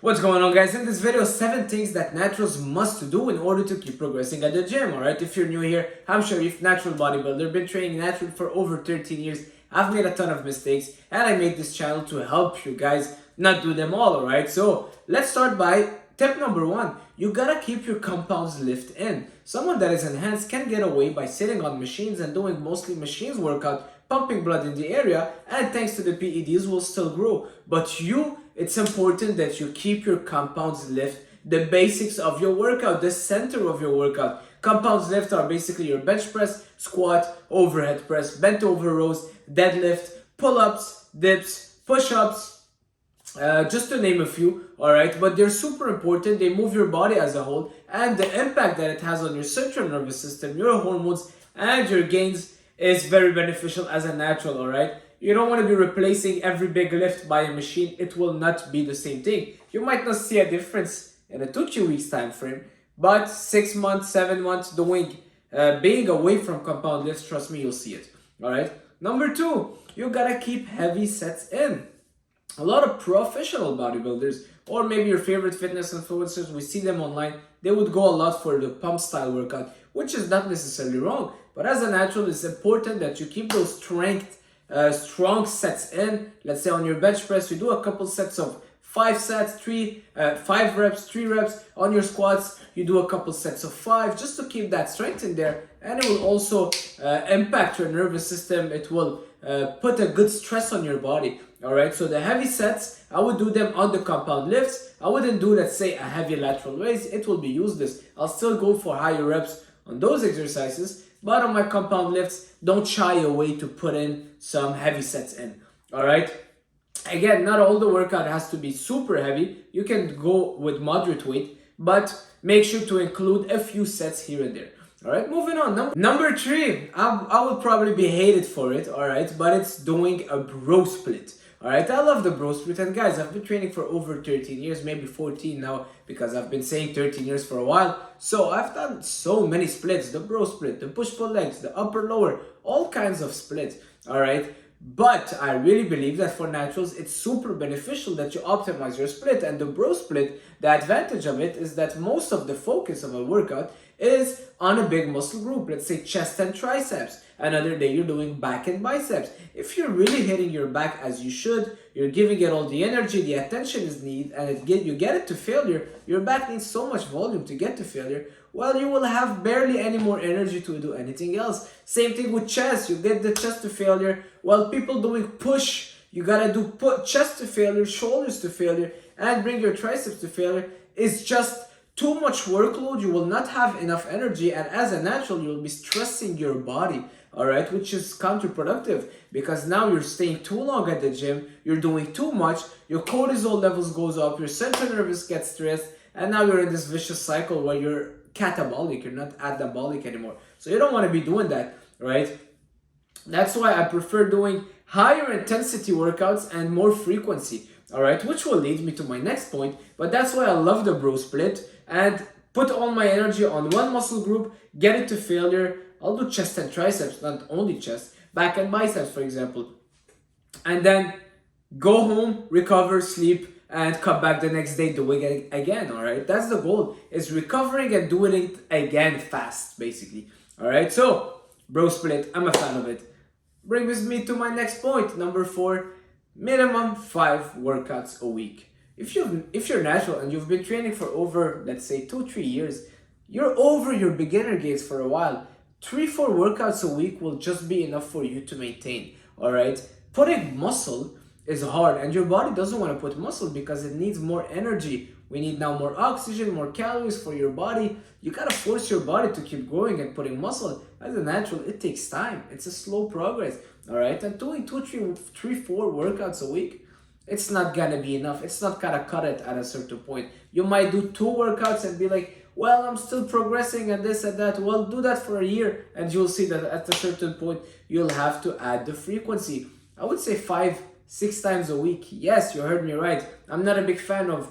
What's going on, guys? In this video, 7 things that naturals must do in order to keep progressing at the gym. Alright, if you're new here, I'm Charif, natural bodybuilder, been training natural for over 13 years. I've made a ton of mistakes and I made this channel to help you guys not do them all. Alright, so let's start by tip number 1. You gotta keep your compounds lift in. Someone that is enhanced can get away by sitting on machines and doing mostly machines workout, pumping blood in the area, and thanks to the PEDs will still grow. But it's important that you keep your compounds lift, the basics of your workout, the center of your workout. Compounds lift are basically your bench press, squat, overhead press, bent over rows, deadlift, pull-ups, dips, push-ups, just to name a few. Alright, but they're super important. They move your body as a whole, and the impact that it has on your central nervous system, your hormones, and your gains is very beneficial as a natural. Alright, you don't want to be replacing every big lift by a machine. It will not be the same thing. You might not see a difference in a 2-3 weeks time frame, but 6 months, 7 months doing being away from compound lifts, trust me, you'll see it. Alright, number 2, you gotta keep heavy sets in. A lot of professional bodybuilders, or maybe your favorite fitness influencers, we see them online, they would go a lot for the pump style workout, which is not necessarily wrong. But as a natural, it's important that you keep those strong sets in. Let's say on your bench press, you do a couple sets of 5 sets, 5 reps, 3 reps. On your squats, you do a couple sets of 5, just to keep that strength in there. And it will also impact your nervous system. It will put a good stress on your body. Alright, so the heavy sets, I would do them on the compound lifts. I wouldn't do, let's say, a heavy lateral raise. It will be useless. I'll still go for higher reps on those exercises. But on my compound lifts, don't shy away to put in some heavy sets in. Alright? Again, not all the workout has to be super heavy. You can go with moderate weight, but make sure to include a few sets here and there. Alright, moving on. Number 3, I would probably be hated for it, alright, but it's doing a bro split. Alright, I love the bro split, and guys, I've been training for over 13 years, maybe 14 now, because I've been saying 13 years for a while. So I've done so many splits, the bro split, the push-pull legs, the upper-lower, all kinds of splits, alright? But I really believe that for naturals, it's super beneficial that you optimize your split. And the bro split, the advantage of it is that most of the focus of a workout is on a big muscle group. Let's say chest and triceps. Another day you're doing back and biceps. If you're really hitting your back as you should, you're giving it all the energy, the attention is needed, and you get it to failure, your back needs so much volume to get to failure, well, you will have barely any more energy to do anything else. Same thing with chest. You get the chest to failure. Well, people doing push, you gotta do chest to failure, shoulders to failure, and bring your triceps to failure. It's just too much workload. You will not have enough energy, and as a natural, you'll be stressing your body. Alright, which is counterproductive, because now you're staying too long at the gym, you're doing too much, your cortisol levels goes up, your central nervous gets stressed, and now you're in this vicious cycle where you're catabolic, you're not anabolic anymore. So you don't want to be doing that, right? That's why I prefer doing higher intensity workouts and more frequency, alright, which will lead me to my next point. But that's why I love the bro split, and put all my energy on one muscle group, get it to failure. I'll do chest and triceps, not only chest, back and biceps, for example. And then go home, recover, sleep, and come back the next day doing it again, alright? That's the goal, is recovering and doing it again fast, basically. Alright, so, bro split, I'm a fan of it. Brings me to my next point, number 4, minimum 5 workouts a week. If you're natural and you've been training for over, let's say, 2-3 years, you're over your beginner gains for a while. 3-4 workouts a week will just be enough for you to maintain, alright? Putting muscle is hard, and your body doesn't want to put muscle because it needs more energy. We need now more oxygen, more calories for your body. You gotta force your body to keep growing and putting muscle. As a natural, it takes time. It's a slow progress, alright? And doing 2-4 workouts a week, it's not gonna be enough. It's not gonna cut it at a certain point. You might do 2 workouts and be like, well, I'm still progressing and this and that. Well, do that for a year and you'll see that at a certain point, you'll have to add the frequency. I would say 5-6 times a week. Yes, you heard me right. I'm not a big fan of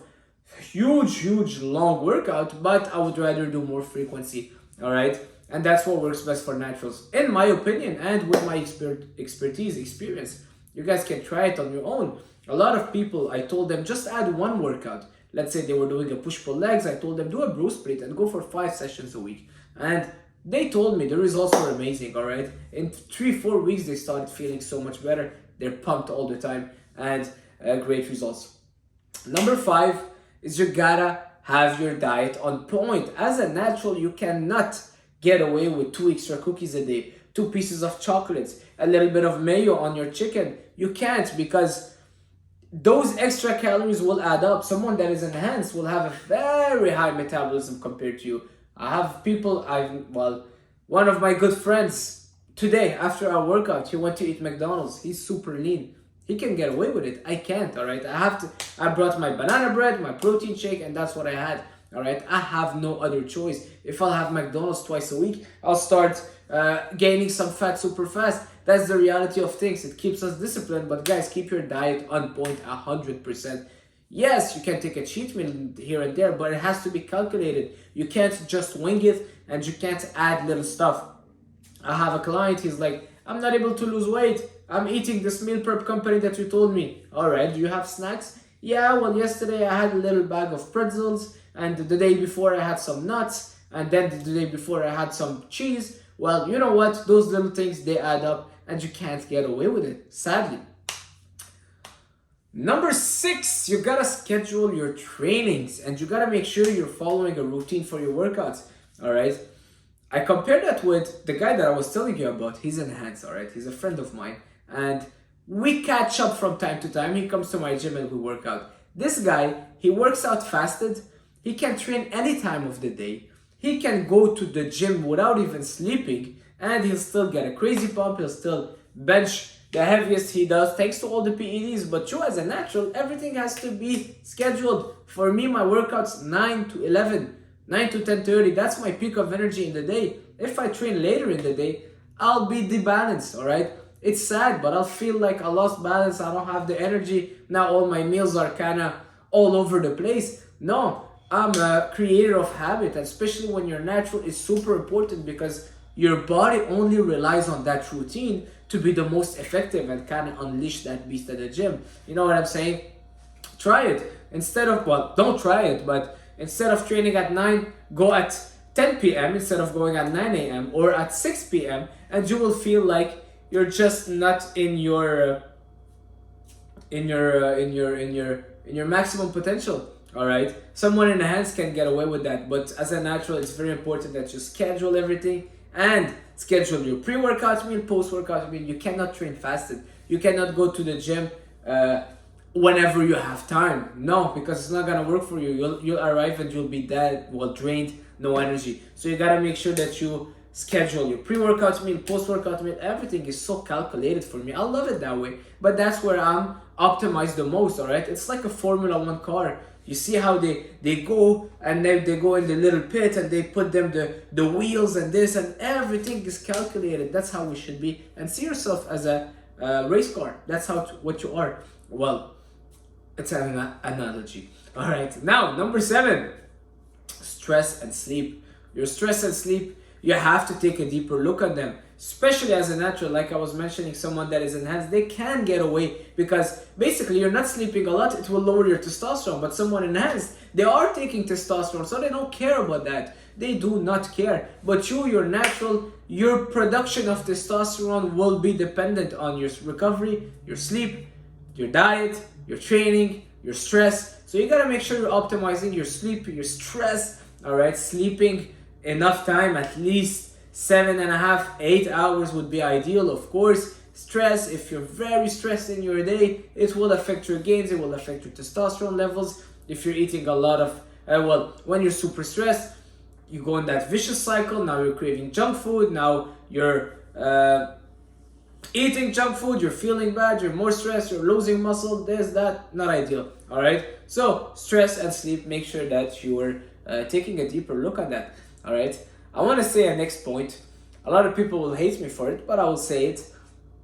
huge long workout, but I would rather do more frequency. Alright? And that's what works best for naturals, in my opinion, and with my experience. You guys can try it on your own. A lot of people, I told them, just add 1 workout. let's say they were doing a push-pull legs, I told them do a bro split and go for 5 sessions a week. And they told me the results were amazing, all right? In 3-4 weeks, they started feeling so much better. They're pumped all the time, and great results. Number 5 is you gotta have your diet on point. As a natural, you cannot get away with 2 extra cookies a day, 2 pieces of chocolates, a little bit of mayo on your chicken. You can't, because those extra calories will add up. Someone that is enhanced will have a very high metabolism compared to you. I have people, one of my good friends today, after our workout, he went to eat McDonald's. He's super lean. He can get away with it. I can't, all right? I brought my banana bread, my protein shake, and that's what I had, all right? I have no other choice. If I'll have McDonald's twice a week, I'll start gaining some fat super fast. That's the reality of things. It keeps us disciplined, but guys, keep your diet on point 100%. Yes, you can take a cheat meal here and there, but it has to be calculated. You can't just wing it, and you can't add little stuff. I have a client, he's like, I'm not able to lose weight. I'm eating this meal prep company that you told me. All right, do you have snacks? Yeah, well, yesterday I had a little bag of pretzels, and the day before I had some nuts, and then the day before I had some cheese. Well, you know what? Those little things, they add up, and you can't get away with it, sadly. Number 6, you gotta schedule your trainings, and you gotta make sure you're following a routine for your workouts, all right? I compared that with the guy that I was telling you about. He's enhanced, all right? He's a friend of mine, and we catch up from time to time. He comes to my gym and we work out. This guy, he works out fasted. He can train any time of the day. He can go to the gym without even sleeping, and he'll still get a crazy pump. He'll still bench the heaviest he does, thanks to all the PEDs. But you, as a natural, everything has to be scheduled. For me, my workouts 9 to 11, 9 to 10:30. That's my peak of energy in the day. If I train later in the day, I'll be debalanced, all right? It's sad, but I'll feel like I lost balance. I don't have the energy. Now all my meals are kind of all over the place. No, I'm a creator of habit, and especially when you're natural, it's super important because your body only relies on that routine to be the most effective and kind of unleash that beast at the gym. You know what I'm saying? Try it. Don't try it, but instead of training at 9, go at 10 p.m. instead of going at 9 a.m. or at 6 p.m. and you will feel like you're just not in your maximum potential. All right, someone in the hands can get away with that, but as a natural, it's very important that you schedule everything and schedule your pre-workout meal, post-workout meal. You cannot train fasted. You cannot go to the gym whenever you have time. No, because it's not gonna work for you. You'll arrive and you'll be drained, no energy. So you gotta make sure that you schedule your pre-workout meal, post-workout meal. Everything is so calculated for me. I love it that way, but that's where I'm optimized the most. All right, it's like a Formula 1 car. You see how they go, and then they go in the little pit and they put them the wheels and this, and everything is calculated. That's how we should be. And see yourself as a race car. That's what you are. Well, it's an analogy. All right, now number 7, stress and sleep. Your stress and sleep, you have to take a deeper look at them. Especially as a natural, like I was mentioning, someone that is enhanced, they can get away because basically you're not sleeping a lot, it will lower your testosterone. But someone enhanced, they are taking testosterone, so they don't care about that. They do not care. But you're natural, your production of testosterone will be dependent on your recovery, your sleep, your diet, your training, your stress. So you gotta make sure you're optimizing your sleep, your stress, all right? Sleeping enough time, at least 7.5, 8 hours would be ideal. Of course, stress, if you're very stressed in your day, it will affect your gains, it will affect your testosterone levels. If you're eating a lot of, when you're super stressed, you go in that vicious cycle. Now you're craving junk food, now you're eating junk food, you're feeling bad, you're more stressed, you're losing muscle, this, that, not ideal, all right? So stress and sleep, make sure that you're taking a deeper look at that, all right? I want to say a next point. A lot of people will hate me for it, but I will say it.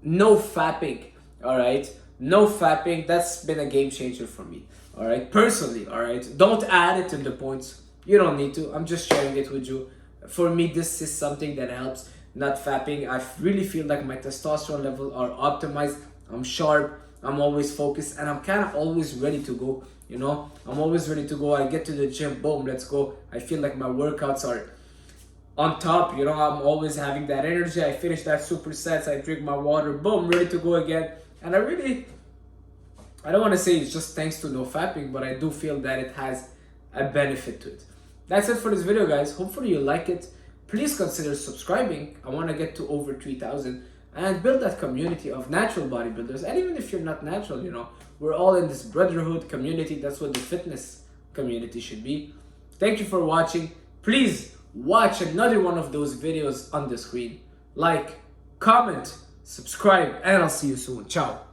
No fapping, all right? No fapping. That's been a game changer for me, all right? Personally, all right? Don't add it in the points. You don't need to. I'm just sharing it with you. For me, this is something that helps. Not fapping. I really feel like my testosterone level are optimized. I'm sharp. I'm always focused, and I'm kind of always ready to go. You know, I'm always ready to go. I get to the gym, boom, let's go. I feel like my workouts are on top. You know, I'm always having that energy. I finish that supersets, I drink my water, boom, ready to go again. And I don't want to say it's just thanks to no fapping, but I do feel that it has a benefit to it. That's it for this video, guys. Hopefully you like it. Please consider subscribing. I want to get to over 3,000 and build that community of natural bodybuilders. And even if you're not natural, you know, we're all in this brotherhood community. That's what the fitness community should be. Thank you for watching. Please watch another one of those videos on the screen. Like, comment, subscribe, and I'll see you soon. Ciao.